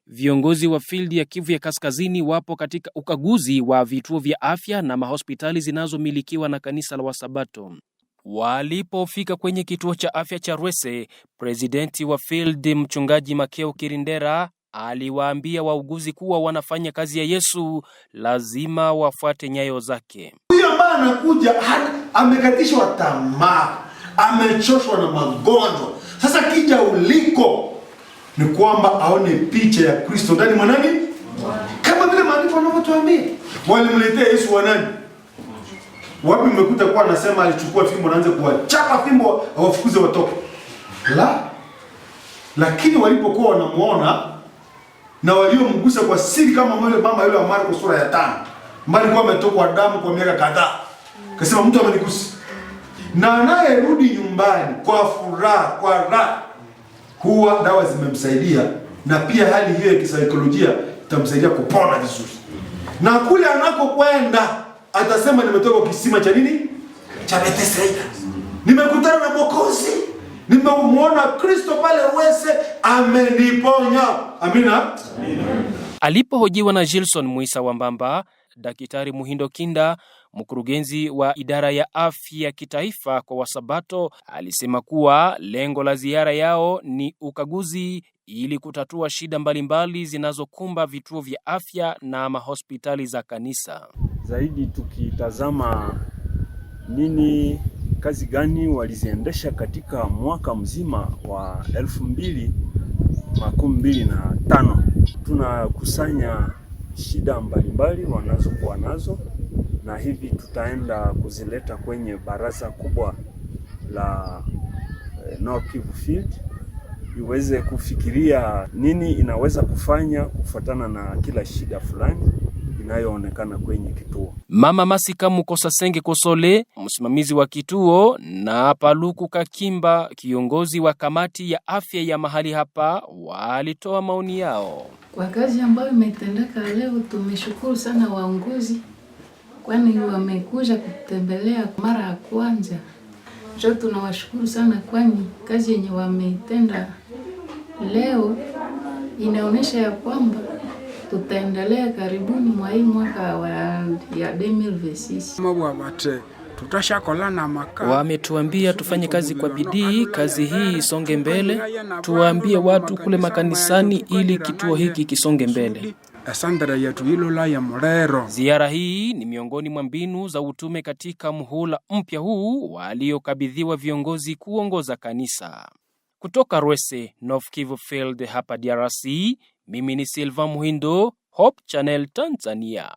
Viongozi wa field ya Kivu ya Kaskazini wapo katika ukaguzi wa vituo vya afya na mahospitali zinazomilikiwa na kanisa la Wasabato. Walipofika kwenye kituo cha afya cha Rwese, presidenti wa field mchungaji Makeo Kirindera aliwaambia wauguzi kuwa wanafanya kazi ya Yesu, lazima wafuate nyayo zake. Huyo ambaye anakuja amekatishwa tamaa, amechoshwa na magonjwa. Sasa kija uliko ni kwamba aone picha ya Kristo ndani mwa nani? Kama vile maandiko yanavyotuambia. Walimletea Yesu wa nani? Wapi mmekuta kwa anasema alichukua fimbo anaanza kuwachapa fimbo awafukuze watoke? Lakini walipokuwa wanamuona na waliomgusa kwa siri kama yule mama yule wa Marko sura ya 5, mbali kwa ametokwa damu kwa miaka kadhaa. Kasema mtu amenigusa. Na anayerudi nyumbani kwa furaha, kwa raha, huwa dawa zimemsaidia na pia hali hiyo ya kisaikolojia itamsaidia kupona vizuri. Na kule anakokwenda atasema nimetoka kisima cha nini? Cha Bethesda. Nimekutana na Mwokozi. Nimemuona Kristo pale Rwese, ameniponya. Amina. Alipohojiwa na Gilson Muisa Wambamba, Daktari Muhindo Kinda, mkurugenzi wa idara ya afya kitaifa kwa Wasabato, alisema kuwa lengo la ziara yao ni ukaguzi ili kutatua shida mbalimbali zinazokumba vituo vya afya na mahospitali za kanisa. Zaidi tukitazama nini kazi gani waliziendesha katika mwaka mzima wa 2025. Tunakusanya shida mbalimbali wanazokuwa nazo, na hivi tutaenda kuzileta kwenye baraza kubwa la North Kivu Field iweze kufikiria nini inaweza kufanya kufuatana na kila shida fulani inayoonekana kwenye kituo. Mama Masika Mukosasenge Kosole, msimamizi wa kituo, na Paluku Kakimba, kiongozi wa kamati ya afya ya mahali hapa, walitoa maoni yao. Kwa kazi ambayo imetendeka leo, tumeshukuru sana waongozi, kwani wamekuja kutembelea mara ya kwanza. Tunawashukuru sana, kwani kazi yenye wametenda leo inaonyesha ya kwamba tutaendelea karibuni mwa hii mwaka ya 2026. Wametuambia tufanye kazi kwa bidii, kazi hii isonge mbele. Tuwaambie watu kule makanisani ili kituo hiki kisonge mbele. Ziara hii ni miongoni mwa mbinu za utume katika muhula mpya huu waliokabidhiwa viongozi kuongoza kanisa. Kutoka Rwese, North Kivu Field hapa DRC, mimi ni Silva Muhindo, Hope Channel Tanzania.